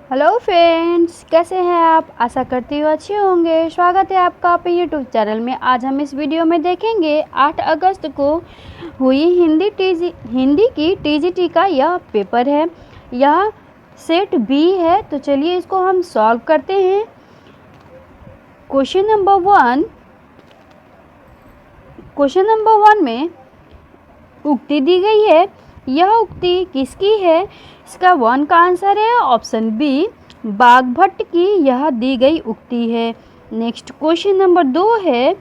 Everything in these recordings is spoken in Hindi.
हेलो फ्रेंड्स, कैसे हैं आप। आशा करती हूँ अच्छे होंगे। स्वागत है आपका अपने यूट्यूब चैनल में। आज हम इस वीडियो में देखेंगे 8 अगस्त को हुई हिंदी की टीजीटी का यह पेपर है। यह सेट बी है। तो चलिए इसको हम सॉल्व करते हैं। क्वेश्चन नंबर वन में उक्ति दी गई है। यह उक्ति किसकी है। इसका वन का आंसर है ऑप्शन बी, बागभट्ट की यह दी गई उक्ति है। नेक्स्ट क्वेश्चन नंबर 2 है।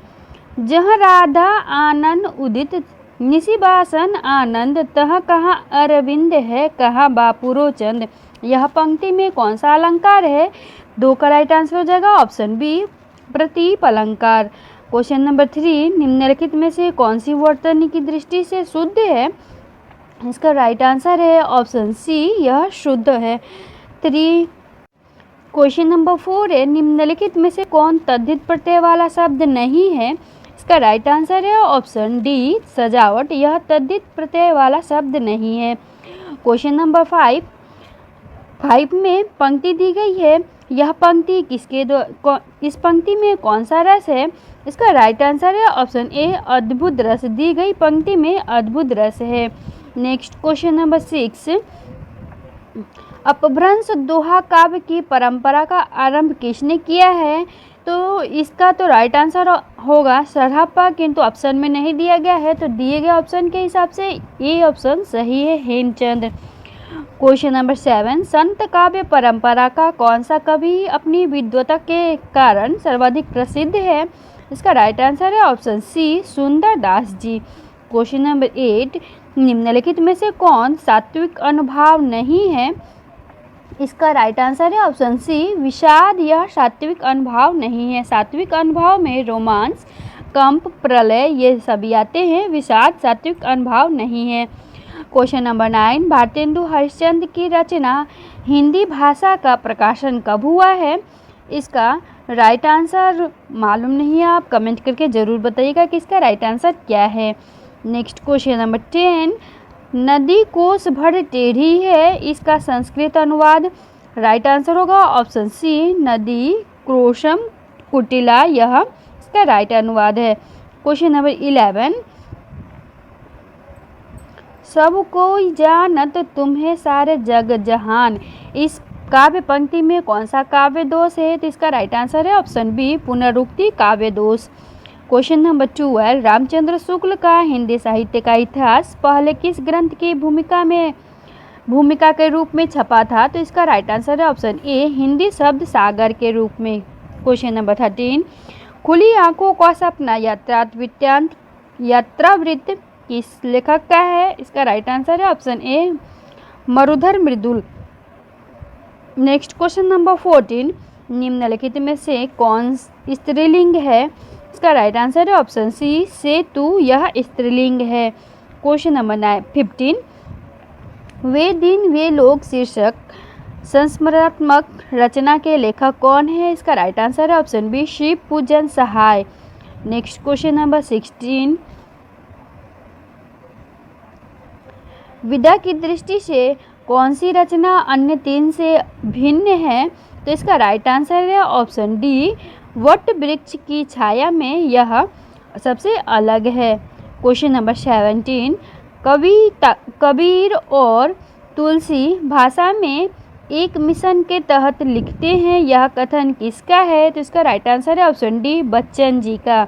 जहाँ राधा आनंद उदित निशिबासन आनंद, तह कहाँ अरविंद है, कहाँ बापुरो चंद। यह पंक्ति में कौन सा अलंकार है। 2 का राइट आंसर हो जाएगा ऑप्शन बी, प्रतीप अलंकार। क्वेश्चन नंबर 3, निम्नलिखित में से कौन सी वर्तनी की दृष्टि से शुद्ध है। इसका राइट आंसर है ऑप्शन सी, यह शुद्ध है। 3 क्वेश्चन नंबर 4 है। निम्नलिखित में से कौन तद्धित प्रत्यय वाला शब्द नहीं है। इसका राइट आंसर है ऑप्शन डी, सजावट। यह तद्धित प्रत्यय वाला शब्द नहीं है। क्वेश्चन नंबर 5 में पंक्ति दी गई है। यह पंक्ति इस पंक्ति में कौन सा रस है। इसका राइट आंसर है ऑप्शन ए, अद्भुत रस। दी गई पंक्ति में अद्भुत रस है। नेक्स्ट क्वेश्चन नंबर 6, अपभ्रंश दोहा काव्य की परंपरा का आरंभ किसने किया है। तो इसका तो राइट आंसर होगा सरहप्पा, किंतु ऑप्शन में नहीं दिया गया है। तो दिए गए ऑप्शन के हिसाब से ये ऑप्शन सही है, हेमचंद। क्वेश्चन नंबर 7, संत काव्य परंपरा का कौन सा कवि अपनी विद्वता के कारण सर्वाधिक प्रसिद्ध है। इसका राइट आंसर है ऑप्शन सी, सुंदर दास जी। क्वेश्चन नंबर 8, निम्नलिखित में से कौन सात्विक अनुभाव नहीं है। इसका राइट आंसर है ऑप्शन सी, विषाद। यह सात्विक अनुभाव नहीं है। सात्विक अनुभाव में रोमांस, कंप, प्रलय ये सभी आते हैं। विषाद सात्विक अनुभाव नहीं है। क्वेश्चन नंबर 9, भारतेंदु हरिश्चंद्र की रचना हिंदी भाषा का प्रकाशन कब हुआ है। इसका राइट आंसर मालूम नहीं है, आप कमेंट करके ज़रूर बताइएगा कि इसका राइट आंसर क्या है। नेक्स्ट क्वेश्चन नंबर 10, नदी कोस भर टेढ़ी है। इसका संस्कृत अनुवाद राइट आंसर होगा ऑप्शन सी, नदी क्रोशम कुटिला। यह इसका राइट अनुवाद है। क्वेश्चन नंबर 11, सब कोई जानत तुम्हें सारे जग जहान। इस काव्य पंक्ति में कौन सा काव्य दोष है। तो इसका राइट आंसर है ऑप्शन बी, पुनरुक्ति काव्य दोष। क्वेश्चन नंबर 12, रामचंद्र शुक्ल का हिंदी साहित्य का इतिहास पहले किस ग्रंथ की भूमिका के रूप में छपा था। तो इसका राइट आंसर है ऑप्शन ए, हिंदी शब्द सागर के रूप में। क्वेश्चन नंबर 13, खुली आंखों का सपना यात्रावृत्त किस लेखक का है। इसका राइट आंसर है option A, Marudhar Mridul. Next question number 14, निम्नलिखित में से कौन स्त्रीलिंग है। इसका राइट आंसर है ऑप्शन सी, सेतु। यह स्त्रीलिंग है। क्वेश्चन नंबर 15, वे दिन वे लोग शीर्षक संस्मरणात्मक रचना के लेखक कौन है। इसका राइट आंसर है ऑप्शन बी, शिव पूजन सहाय। नेक्स्ट क्वेश्चन नंबर 16, विधा की दृष्टि से कौन सी रचना अन्य 3 से भिन्न है। तो इसका राइट आंसर है ऑप्शन डी, वट वृक्ष की छाया में यह सबसे अलग है। क्वेश्चन नंबर 17, कबीर और तुलसी भाषा में एक मिशन के तहत लिखते हैं। यह कथन किसका है। तो इसका राइट आंसर है ऑप्शन डी, बच्चन जी का।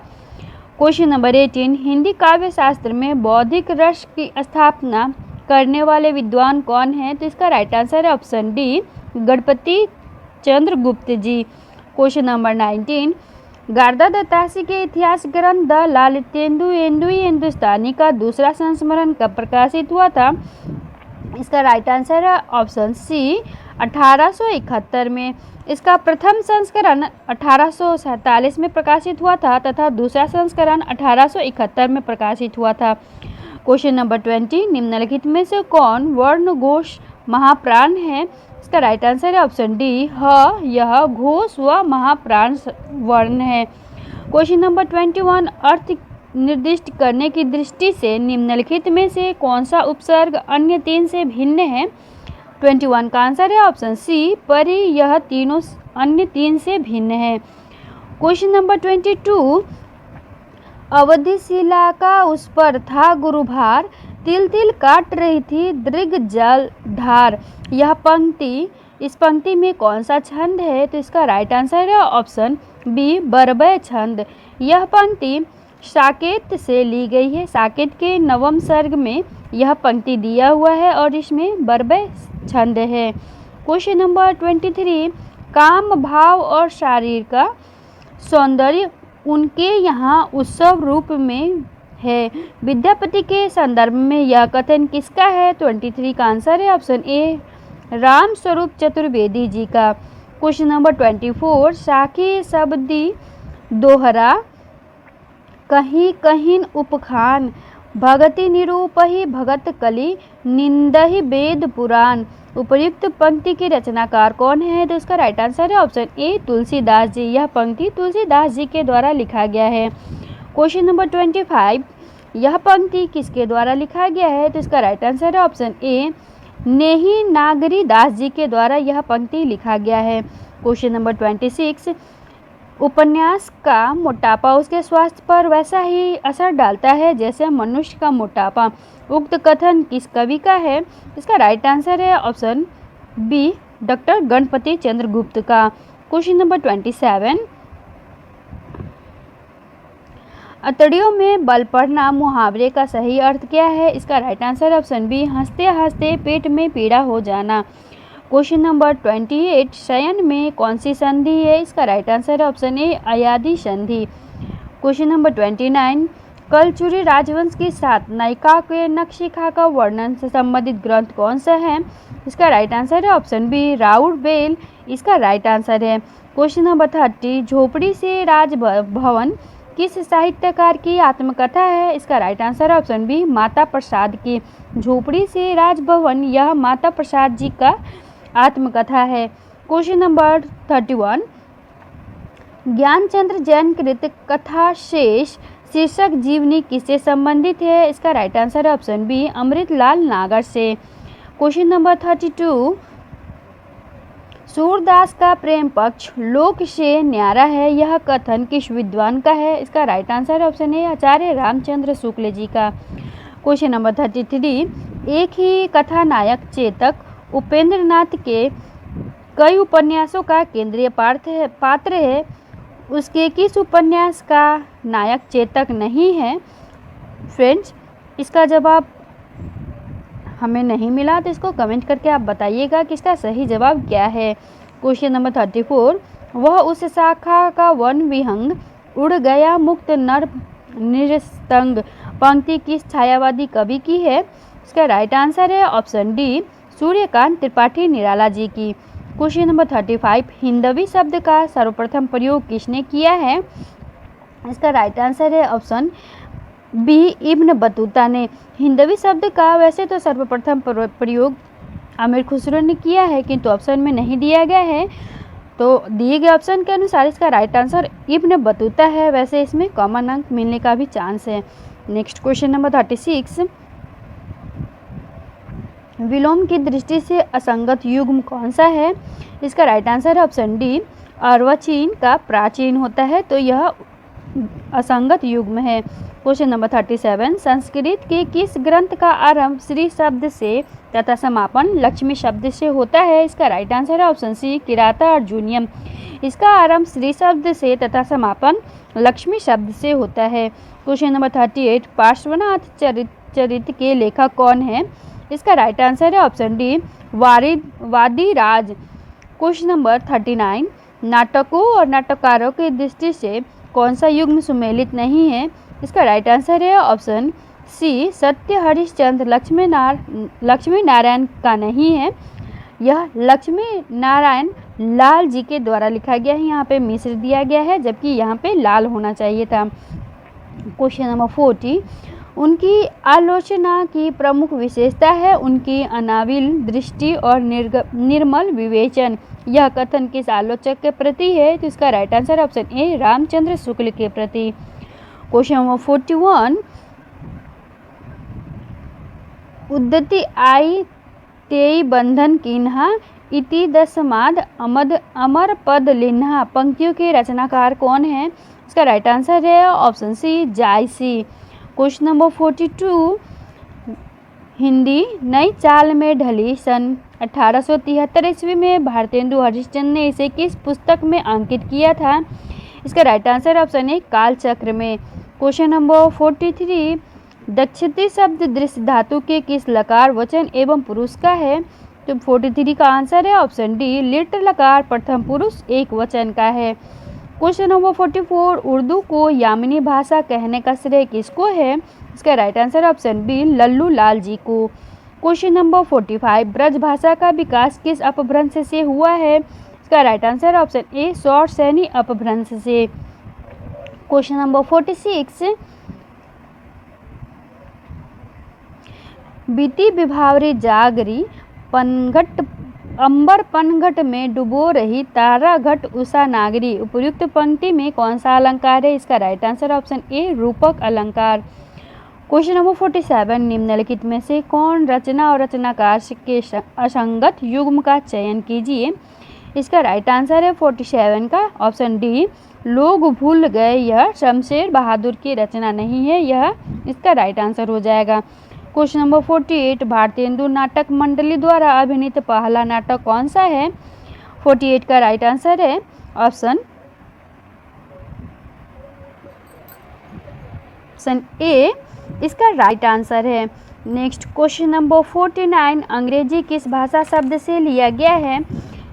क्वेश्चन नंबर 18, हिंदी काव्य शास्त्र में बौद्धिक रस की स्थापना करने वाले विद्वान कौन है। तो इसका राइट आंसर है ऑप्शन डी, गणपति चंद्र गुप्त जी। क्वेश्चन नंबर 19, गारदा दत्तासी के इतिहास ग्रंथ द ललितेंदु हिंदुस्तानी का दूसरा संस्मरण कब प्रकाशित हुआ था। इसका राइट आंसर है ऑप्शन सी, 1871 में। इसका प्रथम संस्करण 1847 में प्रकाशित हुआ था तथा दूसरा संस्करण 1871 में प्रकाशित हुआ था। क्वेश्चन नंबर 20, निम्नलिखित में से कौन वर्ण घोष महाप्राण है। इसका राइट आंसर है ऑप्शन डी, ह। यह घोष व महाप्राण वर्ण है। क्वेश्चन नंबर 21, अर्थ निर्दिष्ट करने की दृष्टि से निम्नलिखित में से कौन सा उपसर्ग अन्य 3 से भिन्न है। 21 का आंसर है ऑप्शन सी, परी यह तीनों अन्य 3 से भिन्न है। क्वेश्चन नंबर 22, अवधिशिला का उस पर था गुरुभार, तिल तिल काट रही थी दृग जल धार। यह पंक्ति, इस पंक्ति में कौन सा छंद है? तो इसका राइट आंसर है ऑप्शन बी, बरबय छंद। यह पंक्ति साकेत से ली गई है। साकेत के नवम सर्ग में यह पंक्ति दिया हुआ है और इसमें बरबय छंद है। क्वेश्चन नंबर 23, काम भाव और शरीर का सौंदर्य उनके यहाँ उत्सव रूप में है। विद्यापति के संदर्भ में यह कथन किसका है? 23 का आंसर है ऑप्शन ए, राम स्वरूप चतुर्वेदी जी का। क्वेश्चन नंबर 24, साखी शब्दी दोहरा कहीं कहीं उपखान, भगति निरूपही भगत कली निंदहि वेद पुराण। उपर्युक्त पंक्ति के रचनाकार कौन है? तो इसका राइट आंसर है ऑप्शन ए, तुलसीदास जी। यह पंक्ति तुलसीदास जी के द्वारा लिखा गया है। क्वेश्चन नंबर 25, यह पंक्ति किसके द्वारा लिखा गया है? तो इसका राइट आंसर है ऑप्शन ए, नेही नागरी दास जी के द्वारा यह पंक्ति लिखा गया है। क्वेश्चन नंबर 26, उपन्यास का मोटापा उसके स्वास्थ्य पर वैसा ही असर डालता है जैसे मनुष्य का मोटापा। उक्त कथन किस कवि का है? इसका राइट आंसर है ऑप्शन बी, डॉक्टर गणपति चंद्र गुप्त का। क्वेश्चन नंबर 27, अतड़ियों में बल पड़ना मुहावरे का सही अर्थ क्या है? इसका राइट आंसर ऑप्शन बी, हंसते हंसते पेट में पीड़ा हो जाना। क्वेश्चन नंबर 28, शयन में कौन सी संधि है? इसका राइट आंसर है ऑप्शन ए, अयादि संधि। क्वेश्चन नंबर 29, कलचुरी राजवंश के साथ नायिका के नखशिखा का वर्णन से संबंधित ग्रंथ कौन सा है? इसका राइट आंसर है ऑप्शन बी, राउर बेल इसका राइट आंसर है। क्वेश्चन नंबर 30, झोपड़ी से राजभवन किस साहित्यकार की आत्मकथा है? इसका राइट आंसर है ऑप्शन बी, माता प्रसाद की। झोपड़ी से राजभवन यह माता प्रसाद जी का आत्मकथा है। क्वेश्चन नंबर 31, ज्ञानचंद्र जैन कृत कथा शेष शीर्षक जीवनी किससे संबंधित है? इसका राइट आंसर है ऑप्शन बी, अमृतलाल नागर से। क्वेश्चन नंबर 32, सूरदास का प्रेम पक्ष लोक से न्यारा है, यह कथन किस विद्वान का है? इसका राइट आंसर है ऑप्शन ए, आचार्य रामचंद्र शुक्ल जी का। क्वेश्चन नंबर 33, एक ही कथानायक चेतक उपेंद्र नाथ के कई उपन्यासों का केंद्रीय पात्र है, उसके किस उपन्यास का नायक चेतक नहीं है? फ्रेंड्स, इसका जवाब हमें नहीं मिला तो इसको कमेंट करके आप बताइएगा कि इसका सही जवाब क्या है। क्वेश्चन नंबर 34, वह उस शाखा का वन विहंग उड़ गया मुक्त नर निरस्तंग पंक्ति किस छायावादी कवि की है? इसका राइट आंसर है ऑप्शन डी, सूर्यकांत त्रिपाठी निराला जी की। क्वेश्चन नंबर 35, हिंदवी शब्द का सर्वप्रथम प्रयोग किसने किया है? इसका राइट आंसर है ऑप्शन बी, इब्न बतूता ने। हिंदवी शब्द का वैसे तो सर्वप्रथम प्रयोग आमिर खुसरो ने किया है, किंतु ऑप्शन में नहीं दिया गया है, तो दिए गए ऑप्शन के अनुसार इसका राइट आंसर इब्न बतूता है। वैसे इसमें कॉमन अंक मिलने का भी चांस है। नेक्स्ट क्वेश्चन नंबर 36, विलोम की दृष्टि से असंगत युग्म कौन सा है? इसका राइट आंसर है ऑप्शन डी, अर्वाचीन का प्राचीन होता है, तो यह असंगत युग्म है। क्वेश्चन नंबर 37, संस्कृत के किस ग्रंथ का आरंभ श्री शब्द से तथा समापन लक्ष्मी शब्द से होता है? इसका राइट आंसर है ऑप्शन सी, किराता अर्जुनियम। इसका आरंभ श्री शब्द से तथा समापन लक्ष्मी शब्द से होता है। क्वेश्चन नंबर 38, पार्श्वनाथ चरित के लेखक कौन है? इसका राइट आंसर है ऑप्शन डी, वादीराज। क्वेश्चन नंबर 39, नाटकों और नाटककारों की दृष्टि से कौन सा युग्म सुमेलित नहीं है? इसका राइट आंसर है ऑप्शन सी, सत्य हरिश्चंद्र लक्ष्मी नारायण का नहीं है, यह लक्ष्मी नारायण लाल जी के द्वारा लिखा गया है। यहाँ पे मिश्र दिया गया है, जबकि यहाँ पे लाल होना चाहिए था। क्वेश्चन नंबर 40, उनकी आलोचना की प्रमुख विशेषता है उनकी अनाविल दृष्टि और निर्मल विवेचन। यह कथन किस आलोचक के प्रति है? तो इसका right answer option A, Ramchandra Shukla के प्रति। क्वेश्चन नंबर 41, उद्धति आई तेई बंधन कीन्हा इति दसमाद अमर पद लिन्हा। पंक्तियों के रचनाकार कौन है? इसका राइट आंसर है ऑप्शन सी जायसी। क्वेश्चन नंबर 42, हिंदी नई चाल में ढली सन 1873 ईस्वी में भारतेंदु हरिश्चंद्र ने इसे किस पुस्तक में अंकित किया था? इसका राइट आंसर ऑप्शन ए कालचक्र में। क्वेश्चन नंबर 43, दक्षिती शब्द दृश्य धातु के किस लकार वचन एवं पुरुष का है? तो 43 का आंसर है ऑप्शन डी लिट लकार प्रथम पुरुष एक वचन का है। क्वेश्चन नंबर 44, उर्दू को यामिनी भाषा कहने का श्रेय किसको है? इसका right answer option B Lallu Lal ji को। क्वेश्चन नंबर 45, ब्रज भाषा का विकास किस अपभ्रंश से हुआ है? इसका राइट आंसर ऑप्शन ए सौर सैनी अपभ्रंश से। क्वेश्चन नंबर 46, बीती विभावरी जागरी पनघट अंबर पनघट में डुबो रही तारा घट उषा नागरी। उपयुक्त पंक्ति में कौन सा अलंकार है? इसका राइट आंसर ऑप्शन ए रूपक अलंकार। क्वेश्चन नंबर 47, निम्नलिखित में से कौन रचना और रचनाकार के असंगत युग्म का चयन कीजिए? इसका राइट आंसर है 47 का ऑप्शन डी लोग भूल गए। यह शमशेर बहादुर की रचना नहीं है, यह इसका राइट आंसर हो जाएगा। क्वेश्चन नंबर 48, भारतेंदु नाटक मंडली द्वारा अभिनीत पहला नाटक कौन सा है? 48 का राइट आंसर है ऑप्शन ए इसका राइट आंसर है। नेक्स्ट क्वेश्चन नंबर 49, अंग्रेजी किस भाषा शब्द से लिया गया है?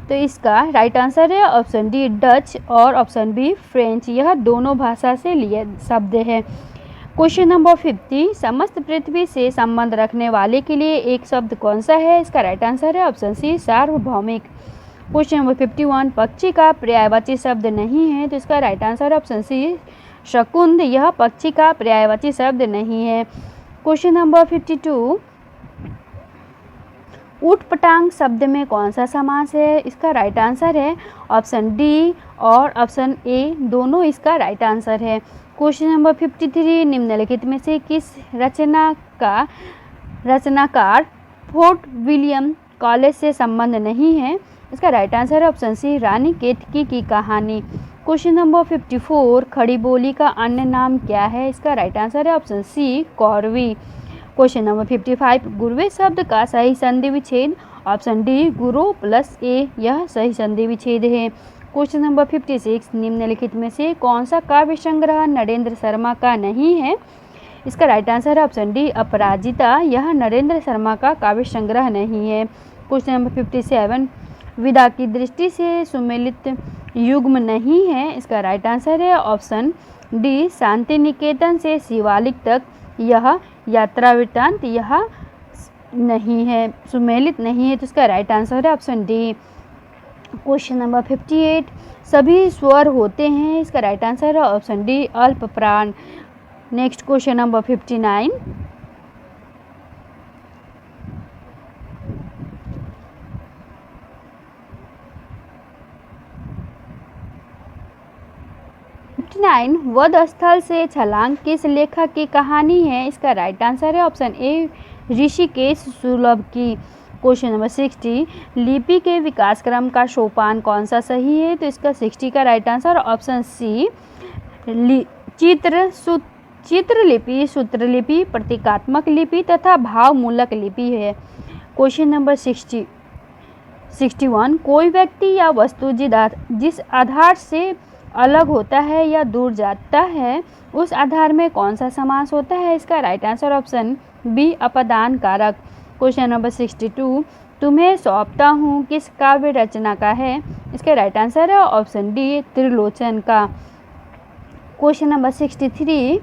तो इसका राइट आंसर है ऑप्शन डी डच और ऑप्शन बी फ्रेंच। यह दोनों भाषा से लिया शब्द है। क्वेश्चन नंबर 50, समस्त पृथ्वी से संबंध रखने वाले के लिए एक शब्द कौन सा है? इसका राइट आंसर है ऑप्शन सी सार्वभौमिक। क्वेश्चन नंबर 51, पक्षी का पर्यायवाची शब्द नहीं है, तो इसका राइट आंसर ऑप्शन सी शकुंद। यह पक्षी का पर्यायवाची शब्द नहीं है। क्वेश्चन नंबर 52, ऊट पटांग शब्द में कौन सा समास है? इसका राइट आंसर है ऑप्शन डी और ऑप्शन ए दोनों इसका राइट आंसर है। क्वेश्चन नंबर 53, निम्नलिखित में से किस रचनाकार फोर्ट विलियम कॉलेज से संबंध नहीं है? इसका राइट आंसर है ऑप्शन सी रानी केतकी की कहानी। क्वेश्चन नंबर 54, खड़ी बोली का अन्य नाम क्या है? इसका राइट आंसर है ऑप्शन सी कौरवी। क्वेश्चन नंबर 55, गुरुवे शब्द का सही संधि विच्छेद? ऑप्शन डी गुरु प्लस ए, यह सही संधि विच्छेद है। क्वेश्चन नंबर 56, निम्नलिखित में से कौन सा काव्य संग्रह नरेंद्र शर्मा का नहीं है? इसका राइट आंसर है ऑप्शन डी अपराजिता। यह नरेंद्र शर्मा का काव्य संग्रह नहीं है। क्वेश्चन नंबर 57, विदा की दृष्टि से सुमेलित युग्म नहीं है। इसका राइट आंसर है ऑप्शन डी शांति निकेतन से शिवालिक तक। यह यात्रा वृत्तांत यह नहीं है, सुमेलित नहीं है, तो इसका राइट आंसर है ऑप्शन डी। क्वेश्चन नंबर 58, सभी स्वर होते हैं। इसका राइट आंसर है ऑप्शन डी अल्प प्राण। नेक्स्ट क्वेश्चन नंबर 59, वध स्थल से छलांग किस लेखक की कहानी है? इसका राइट आंसर है ऑप्शन ए ऋषिकेश सुलभ की। क्वेश्चन नंबर 60, लिपि के विकास क्रम का सोपान कौन सा सही है? तो इसका 60 का राइट आंसर ऑप्शन सी चित्रलिपि, सूत्रलिपि, प्रतीकात्मक लिपि तथा भावमूलक लिपि है। क्वेश्चन नंबर 61, कोई व्यक्ति या वस्तु जिस आधार से अलग होता है या दूर जाता है उस आधार में कौन सा समास होता है? इसका राइट आंसर ऑप्शन बी अपदान कारक। क्वेश्चन नंबर 62, तुम्हें सौंपता हूँ किस काव्य रचना का है? इसका राइट आंसर है ऑप्शन डी त्रिलोचन का। क्वेश्चन नंबर 63,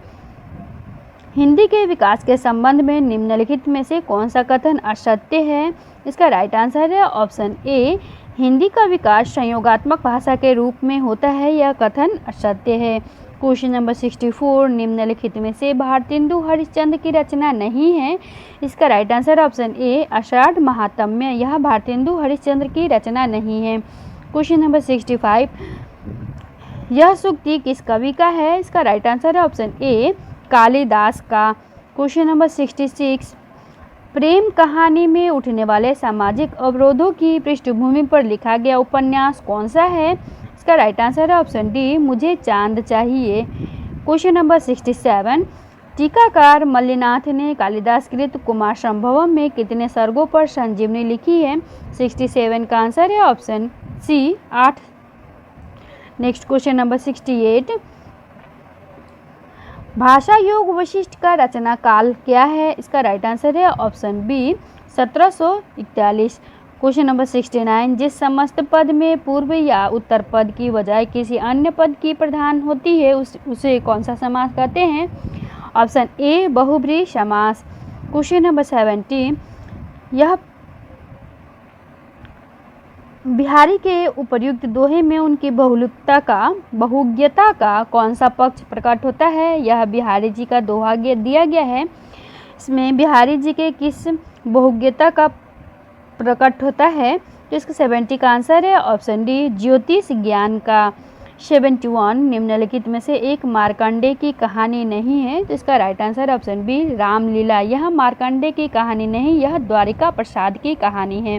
हिंदी के विकास के संबंध में निम्नलिखित में से कौन सा कथन असत्य है? इसका राइट आंसर है ऑप्शन ए हिंदी का विकास संयोगात्मक भाषा के रूप में होता है, यह कथन असत्य है। क्वेश्चन नंबर 64, निम्नलिखित में से भारतेंदु हरिश्चंद्र की रचना नहीं है। इसका राइट आंसर ऑप्शन ए आषाढ़ महात्म्य। यह भारतेंदु हरिश्चंद्र की रचना नहीं है। क्वेश्चन नंबर 65, यह सूक्ति किस कवि का है? इसका राइट आंसर है ऑप्शन ए कालिदास का। क्वेश्चन नंबर 66, प्रेम कहानी में उठने वाले सामाजिक अवरोधों की पृष्ठभूमि पर लिखा गया उपन्यास कौन सा है? इसका राइट आंसर है ऑप्शन डी, मुझे चांद चाहिए। क्वेश्चन नंबर 67, टीकाकार मल्लिनाथ ने कालिदास कृत कुमार संभवम में कितने सर्गों पर संजीवनी लिखी है? 67 का आंसर है option C, 8। Next question number 68, भाषा योग वशिष्ठ का रचना काल क्या है? इसका राइट आंसर है ऑप्शन बी, 1741। क्वेश्चन नंबर 69, जिस समस्त पद में पूर्व या उत्तर पद की बजाय किसी अन्य पद की प्रधान होती है उसे कौन सा समास कहते हैं? ऑप्शन ए, बहुब्रीहि समास। क्वेश्चन नंबर 70, यह बिहारी के उपर्युक्त दोहे में उनकी बहुज्ञता का कौन सा पक्ष प्रकट होता है? यह बिहारी जी का दोहा दिया गया है। इसमें बिहारी जी के किस बहुज्ञता का प्रकट होता है? तो इसका 70 का आंसर है ऑप्शन डी, ज्योतिष ज्ञान का। 71, निम्नलिखित में से एक मार्कंडे की कहानी नहीं है, तो इसका right answer option B, Ramlila. यह मार्कंडे की कहानी नहीं, यह द्वारिका प्रसाद की कहानी है।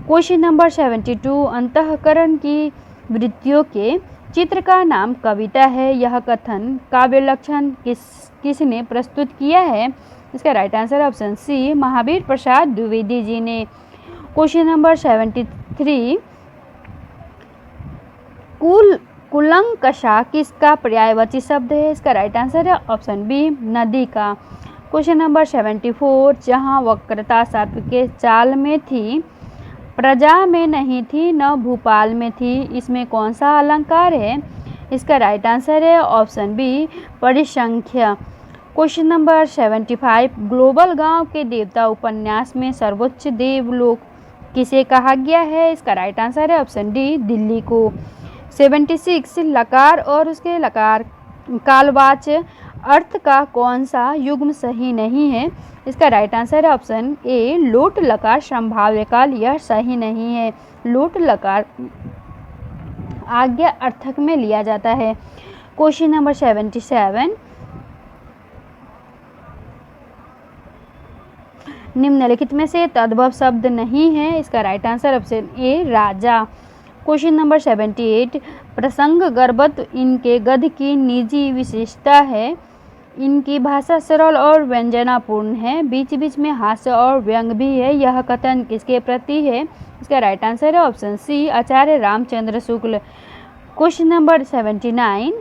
क्वेश्चन नंबर 72, अंतःकरण की वृत्तियों के चित्र का नाम कविता है। यह कथन काव्य लक्षण किसने प्रस्तुत किया है? इसका right answer option C, Mahavir Prasad Dwivedi ji ने। क्वेश्चन नंबर 73, कुलंकषा किसका पर्यायवाची शब्द है? इसका राइट आंसर है ऑप्शन बी, नदी का। क्वेश्चन नंबर 74, जहाँ वक्रता सर्प के चाल में थी, प्रजा में नहीं थी, न भूपाल में थी, इसमें कौन सा अलंकार है? इसका राइट आंसर है ऑप्शन बी, परिसंख्या। क्वेश्चन नंबर 75, ग्लोबल गांव के देवता उपन्यास में सर्वोच्च देवलोक किसे कहा गया है? इसका राइट आंसर है ऑप्शन डी, दिल्ली को। 76, लकार और उसके लकार कालवाच अर्थ का कौन सा युग्म सही नहीं है? इसका राइट आंसर है ऑप्शन ए, लोट लकार संभाव्य काल। यह सही नहीं है, लोट लकार आज्ञा अर्थक में लिया जाता है। क्वेश्चन नंबर 77, निम्नलिखित में से तद्भव शब्द नहीं है। इसका राइट आंसर ऑप्शन ए, राजा। क्वेश्चन नंबर 78, प्रसंग गर्भत इनके गद्य की निजी विशेषता है। इनकी भाषा सरल और व्यंजनापूर्ण है, बीच बीच में हास्य और व्यंग भी है। यह कथन किसके प्रति है? इसका राइट आंसर है ऑप्शन सी, आचार्य रामचंद्र शुक्ल। क्वेश्चन नंबर 79,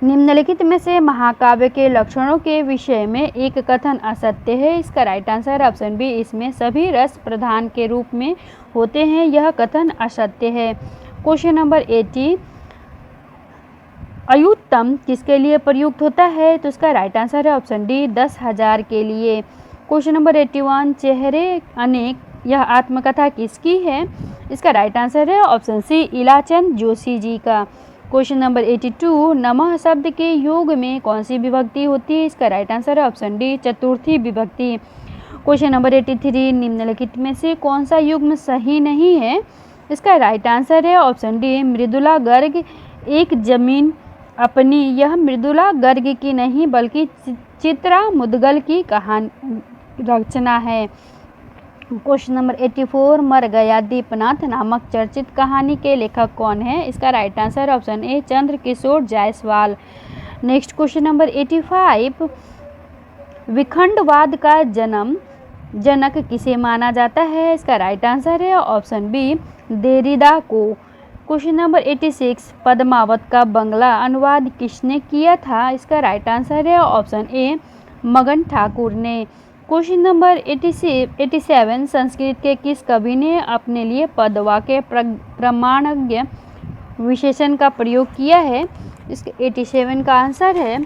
निम्नलिखित में से महाकाव्य के लक्षणों के विषय में एक कथन असत्य है। इसका राइट आंसर ऑप्शन बी, इसमें सभी रस प्रधान के रूप में होते हैं। यह कथन असत्य है। क्वेश्चन नंबर 80, अयुत्तम किसके लिए प्रयुक्त होता है? तो इसका राइट आंसर है ऑप्शन डी, 10,000 के लिए। क्वेश्चन नंबर 81, चेहरे अनेक, यह आत्मकथा किसकी है? इसका राइट आंसर है ऑप्शन सी, इलाचंद जोशी जी का। क्वेश्चन नंबर 82, नमः शब्द के योग में कौन सी विभक्ति होती है? इसका राइट आंसर है ऑप्शन डी, चतुर्थी विभक्ति। क्वेश्चन नंबर 83, निम्नलिखित में से कौन सा युग्म सही नहीं है? इसका राइट आंसर है ऑप्शन डी, मृदुला गर्ग एक जमीन अपनी। यह मृदुला गर्ग की नहीं बल्कि चित्रा मुदगल की कहानी रचना है। क्वेश्चन नंबर 84, मर गया दीपनाथ नामक चर्चित कहानी के लेखक कौन है? इसका राइट आंसर ऑप्शन ए, Chandrakishore Jaiswal. Next question number 85, विखंडवाद का जनक किसे माना जाता है? इसका राइट आंसर है ऑप्शन बी, देरिदा को। क्वेश्चन नंबर 86, पद्मावत का बंगला अनुवाद किसने किया था? इसका राइट आंसर है ऑप्शन ए, मगन ठाकुर ने। क्वेश्चन नंबर 87, संस्कृत के किस कवि ने अपने लिए पद वाक्य प्रमाणज्ञ विशेषण का प्रयोग किया है? इसके 87 का आंसर है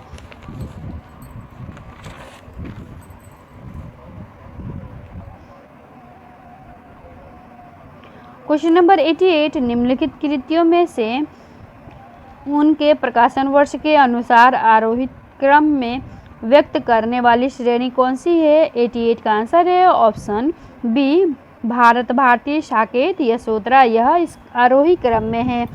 क्वेश्चन नंबर 88, निम्नलिखित कृतियों में से उनके प्रकाशन वर्ष के अनुसार आरोहित क्रम में व्यक्त करने वाली श्रेणी कौन सी है? 88 का आंसर है ऑप्शन बी, भारत भारती साकेत यशोधरा। यह इस आरोही क्रम में है।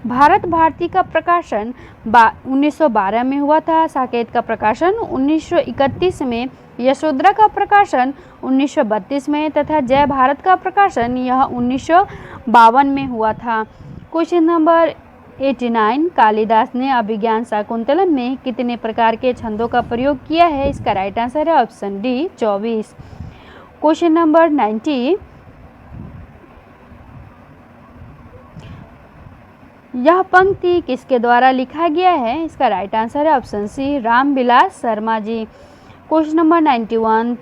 भारत भारती का प्रकाशन 1912 में हुआ था। साकेत का प्रकाशन 1931 में यशोधरा का प्रकाशन 1932 में तथा जय भारत का प्रकाशन यह 1952 में हुआ था। क्वेश्चन नंबर 89, कालिदास ने अभिज्ञान शाकुंतलम में कितने प्रकार के छंदों का प्रयोग किया है? इसका राइट आंसर है ऑप्शन डी 24। क्वेश्चन नंबर 90, यह पंक्ति किसके द्वारा लिखा गया है? इसका राइट आंसर है ऑप्शन सी रामविलास शर्मा जी। क्वेश्चन नंबर 91,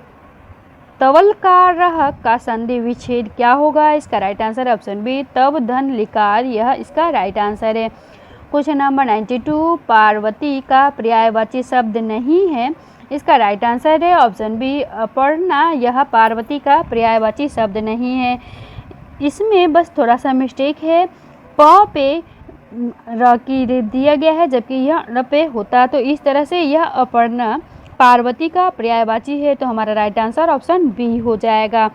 तवलकारः का संधि विच्छेद क्या होगा? इसका राइट आंसर है ऑप्शन बी तब धन लिकार, यह इसका राइट आंसर है। क्वेश्चन नंबर 92, पार्वती का पर्यायवाची शब्द नहीं है, इसका राइट आंसर है ऑप्शन बी अपर्णा, यह पार्वती का पर्यायवाची शब्द नहीं है। इसमें बस थोड़ा सा मिस्टेक है, प पे र की दिया गया है जबकि यह र पे होता, तो इस तरह से यह अपर्णा पार्वती का पर्यायवाची है, तो हमारा राइट आंसर ऑप्शन बी हो जाएगा।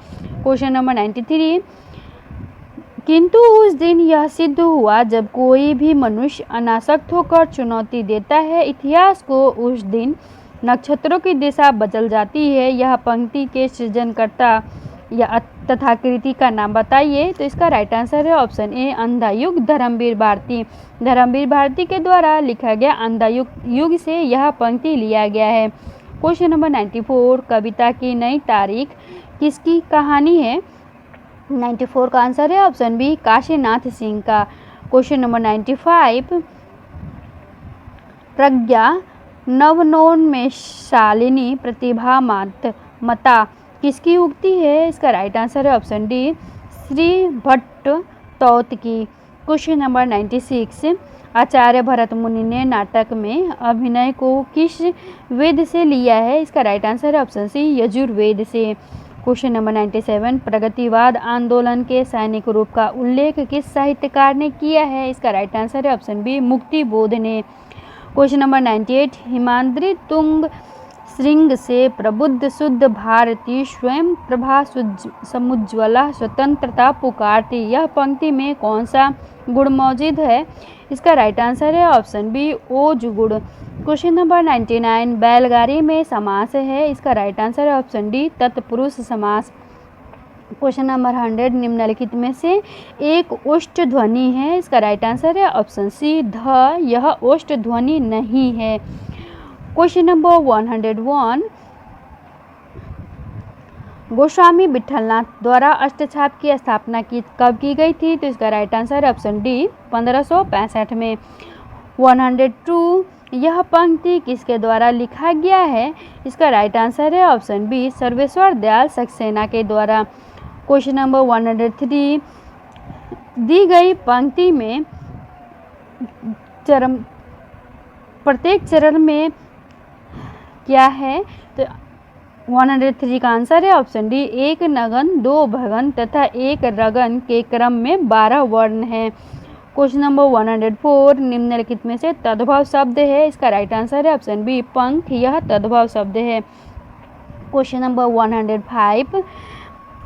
क्वेश्चन नंबर 93, किंतु उस दिन यह सिद्ध हुआ जब कोई भी मनुष्य अनासक्त होकर चुनौती देता है इतिहास को, उस दिन नक्षत्रों की दिशा बदल जाती है। यह पंक्ति के सृजनकर्ता या तथा कृति का नाम बताइए? तो इसका राइट आंसर है ऑप्शन ए अंधा युग, धर्मवीर भारती। धर्मवीर भारती के द्वारा लिखा गया अंधा युग से यह पंक्ति लिया गया है। क्वेश्चन नंबर 94, कविता की नई तारीख किसकी कहानी है? 94 का आंसर है ऑप्शन बी काशीनाथ सिंह का। क्वेश्चन नंबर 95, प्रज्ञा नवनोन्मेषशालिनी प्रतिभा मता किसकी उक्ति है? इसका राइट आंसर है ऑप्शन डी श्री भट्ट तौत की। क्वेश्चन नंबर 96, आचार्य भरत मुनि ने नाटक में अभिनय को किस वेद से लिया है? इसका राइट आंसर है ऑप्शन सी यजुर्वेद से। क्वेश्चन नंबर 97, प्रगतिवाद आंदोलन के सैनिक रूप का उल्लेख किस साहित्यकार ने किया है? इसका राइट आंसर है ऑप्शन बी मुक्ति बोध ने। क्वेश्चन नंबर 98, हिमाद्रि तुंग श्रृंग से प्रबुद्ध शुद्ध भारती स्वयं प्रभा समुज्ज्वला स्वतंत्रता पुकारती, यह पंक्ति में कौन सा गुण मौजूद है? इसका राइट आंसर है ऑप्शन बी ओज गुण। क्वेश्चन नंबर 99, बैलगाड़ी में समास है, इसका राइट आंसर है ऑप्शन डी तत्पुरुष समास। क्वेश्चन नंबर 100, निम्नलिखित में से एक ओष्ठ ध्वनि है, इसका राइट आंसर है ऑप्शन सी ध, यह ओष्ठ ध्वनि नहीं है। क्वेश्चन नंबर 101, गोस्वामी विठलनाथ द्वारा अष्टछाप की स्थापना कब की गई थी? तो इसका राइट आंसर है ऑप्शन डी 1565 में। 102, यह पंक्ति किसके द्वारा लिखा गया है? इसका राइट आंसर है ऑप्शन बी सर्वेश्वर दयाल सक्सेना के द्वारा। क्वेश्चन नंबर 103, दी गई पंक्ति में प्रत्येक चरण में क्या है? तो 103 का आंसर है ऑप्शन डी एक नगन, दो भगन तथा एक रगन के क्रम में 12 वर्ण है। क्वेश्चन नंबर 104, निम्नलिखित में से तद्भव शब्द है, इसका राइट आंसर है ऑप्शन बी पंख, यह तद्भव शब्द है। क्वेश्चन नंबर 105,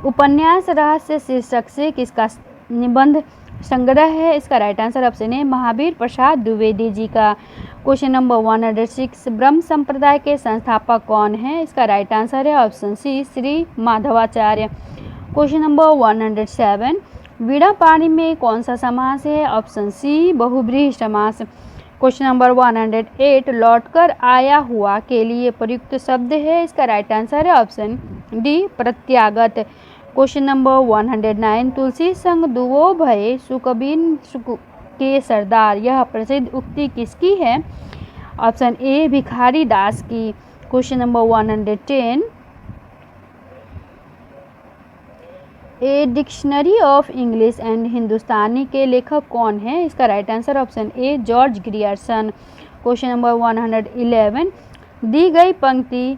उपन्यास रहस्य शीर्षक से किसका निबंध संग्रह है? इसका राइट आंसर ऑप्शन है महावीर प्रसाद द्विवेदी जी का। क्वेश्चन नंबर 106, ब्रह्म संप्रदाय के संस्थापक कौन है? इसका राइट आंसर है option C Shri Madhvacharya. Question number 107, वीणा पाणी में कौन सा समास है? ऑप्शन सी बहुब्रीहि समास। क्वेश्चन नंबर 108, लौटकर आया हुआ के लिए प्रयुक्त शब्द है, इसका राइट आंसर है ऑप्शन डी प्रत्यागत। क्वेश्चन नंबर 109, तुलसी संग दुवो भये सुकबीन के सरदार, यह प्रसिद्ध उक्ति किसकी है? ऑप्शन ए भिखारी दास की। Question number 110, a dictionary of English and Hindustani के लेखक कौन है? इसका right answer option A George Grierson. Question number 111, दी गई पंक्ति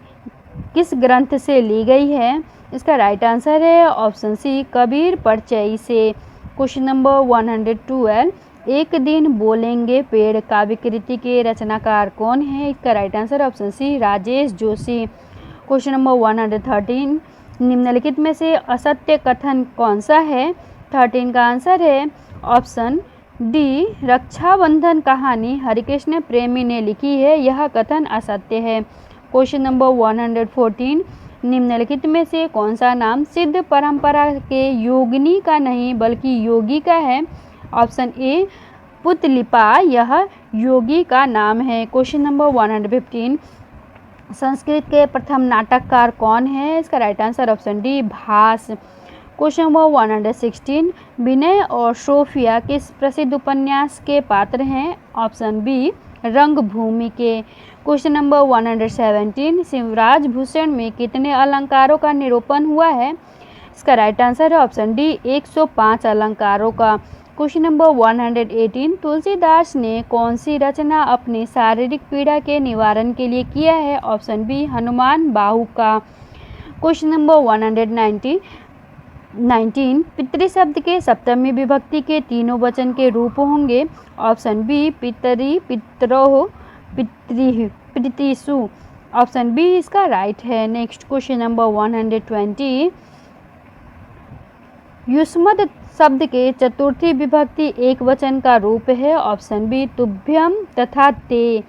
किस ग्रंथ से ली गई है? इसका राइट आंसर है ऑप्शन सी कबीर परचई से। क्वेश्चन नंबर 112, एक दिन बोलेंगे पेड़ काव्यकृति के रचनाकार कौन है? इसका right answer option C Rajesh Joshi. Question number 113, निम्नलिखित में से असत्य कथन कौन सा है? 13 का आंसर है ऑप्शन डी रक्षाबंधन कहानी हरिकृष्ण प्रेमी ने लिखी है, यह कथन असत्य है। क्वेश्चन नंबर 114, निम्नलिखित में से कौन सा नाम सिद्ध परंपरा के योगिनी का नहीं बल्कि योगी का है? ऑप्शन ए पुतलिपा, यह योगी का नाम है। क्वेश्चन नंबर 115, संस्कृत के प्रथम नाटककार कौन है? इसका राइट आंसर ऑप्शन डी भास। क्वेश्चन नंबर 116, विनय और सोफिया किस प्रसिद्ध उपन्यास के पात्र हैं? ऑप्शन बी रंगभूमि के। क्वेश्चन नंबर 117, शिवराज भूषण में कितने अलंकारों का निरूपण हुआ है? इसका राइट आंसर है ऑप्शन डी 105 अलंकारों का। क्वेश्चन नंबर 118, तुलसीदास ने कौन सी रचना अपनी शारीरिक पीड़ा के निवारण के लिए किया है? ऑप्शन बी हनुमान बाहु का। क्वेश्चन नंबर 119, पितृ शब्द के सप्तमी विभक्ति के तीनों वचन के रूप होंगे? ऑप्शन बी पितरी, पितरोह, पितृ, पितृसु। ऑप्शन बी इसका राइट है। नेक्स्ट क्वेश्चन नंबर 120, युष्मद् शब्द के चतुर्थी विभक्ति एक वचन का रूप है? ऑप्शन बी तुभ्यम तथा ते।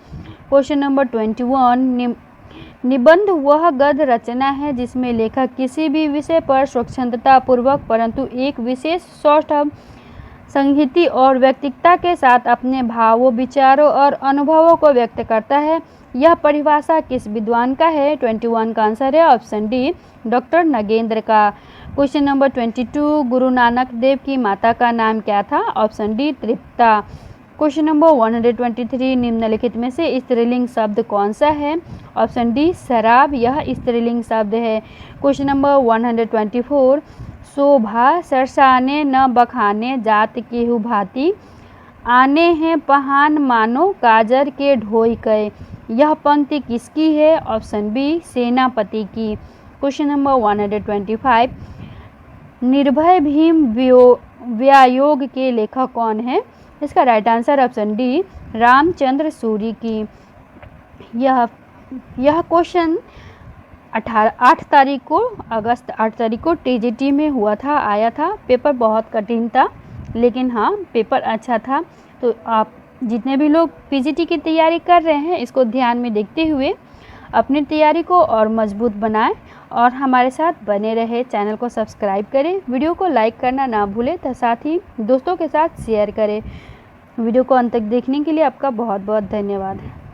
क्वेश्चन नंबर 21, निबंध वह गद्य रचना है जिसमें लेखक किसी भी विषय पर स्वच्छंदता पूर्वक परंतु एक विशेष सौष्ठव संगीति और व्यक्तिकता के साथ अपने भावों, विचारों और अनुभवों को व्यक्त करता है। यह परिभाषा किस विद्वान का है? 21 का आंसर है ऑप्शन डी डॉक्टर नगेंद्र का। क्वेश्चन नंबर 22, गुरु नानक देव की माता का नाम क्या था? ऑप्शन डी तृप्ता। क्वेश्चन नंबर 123, निम्नलिखित में से स्त्रीलिंग शब्द कौन सा है? ऑप्शन डी शराब, यह स्त्रीलिंग शब्द है। क्वेश्चन नंबर 124, शोभा सरसाने न बखाने जात केहू भांति, आने हैं पहान मानो काजर के ढोई कय, यह पंक्ति किसकी है? ऑप्शन बी सेनापति की। क्वेश्चन नंबर 125, निर्भय भीम व्यायोग के लेखक कौन है? इसका right answer option D Ramchandra Suri की। यह क्वेश्चन 8 तारीख को, अगस्त 8 तारीख को टीजीटी में हुआ था, आया था। पेपर बहुत कठिन था लेकिन हाँ पेपर अच्छा था। तो आप जितने भी लोग पीजीटी की तैयारी कर रहे हैं इसको ध्यान में देखते हुए अपनी तैयारी को और मजबूत बनाएं और हमारे साथ बने रहे। चैनल को सब्सक्राइब करें, वीडियो को लाइक करना ना भूलें तथा साथ ही दोस्तों के साथ शेयर करें। वीडियो को अंत तक देखने के लिए आपका बहुत बहुत धन्यवाद।